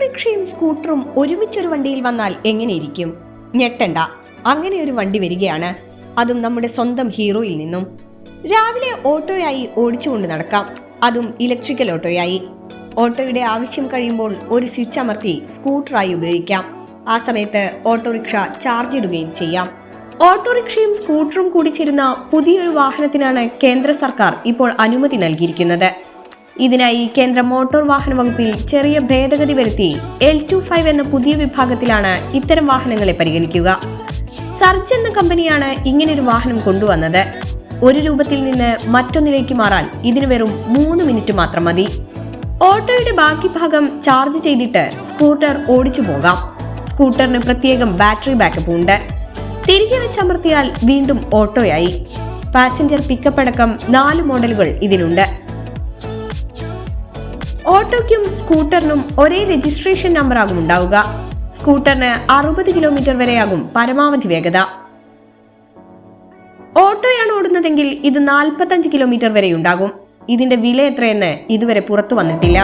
ഓട്ടോറിക്ഷയും സ്കൂട്ടറും ഒരുമിച്ചൊരു വണ്ടിയിൽ വന്നാൽ എങ്ങനെയിരിക്കും? ഞെട്ടണ്ട, അങ്ങനെ ഒരു വണ്ടി വരികയാണ്. അതും നമ്മുടെ സ്വന്തം ഹീറോയിൽ നിന്നും. രാവിലെ ഓട്ടോയായി ഓടിച്ചുകൊണ്ട് നടക്കാം, അതും ഇലക്ട്രിക്കൽ ഓട്ടോയായി. ഓട്ടോയുടെ ആവശ്യം കഴിയുമ്പോൾ ഒരു സ്വിച്ച് അമർത്തി സ്കൂട്ടറായി ഉപയോഗിക്കാം. ആ സമയത്ത് ഓട്ടോറിക്ഷ ചാർജ് ഇടുകയും ചെയ്യാം. ഓട്ടോറിക്ഷയും സ്കൂട്ടറും കൂടി ചേരുന്ന പുതിയൊരു വാഹനത്തിനാണ് കേന്ദ്ര സർക്കാർ ഇപ്പോൾ അനുമതി നൽകിയിരിക്കുന്നത്. ഇതിനായി കേന്ദ്ര മോട്ടോർ വാഹന വകുപ്പിൽ ചെറിയ ഭേദഗതി വരുത്തി L25 എന്ന പുതിയ വിഭാഗത്തിലാണ് ഇത്തരം വാഹനങ്ങളെ പരിഗണിക്കുക. സർജ് എന്ന കമ്പനിയാണ് ഇങ്ങനൊരു വാഹനം കൊണ്ടുവന്നത്. ഒരു രൂപത്തിൽ നിന്ന് മറ്റൊന്നിലേക്ക് മാറാൻ ഇതിന് വെറും 3 മിനിറ്റ് മാത്രം മതി. ഓട്ടോയുടെ ബാക്കി ഭാഗം ചാർജ് ചെയ്തിട്ട് സ്കൂട്ടർ ഓടിച്ചു പോകാം. സ്കൂട്ടറിന് പ്രത്യേകം ബാറ്ററി ബാക്കപ്പ് ഉണ്ട്. തിരികെ വെച്ചമർത്തിയാൽ വീണ്ടും ഓട്ടോയായി. പാസഞ്ചർ പിക്കപ്പ് അടക്കം 4 മോഡലുകൾ ഇതിനുണ്ട്. ഓട്ടോയ്ക്കും സ്കൂട്ടറിനും ഒരേ രജിസ്ട്രേഷൻ നമ്പറാകും ഉണ്ടാവുക. സ്കൂട്ടറിന് 60 കിലോമീറ്റർ വരെയാകും പരമാവധി വേഗത. ഓട്ടോയാണ് ഓടുന്നതെങ്കിൽ ഇത് 45 കിലോമീറ്റർ വരെ ഉണ്ടാകും. ഇതിന്റെ വില എത്രയെന്ന് ഇതുവരെ പുറത്തു വന്നിട്ടില്ല.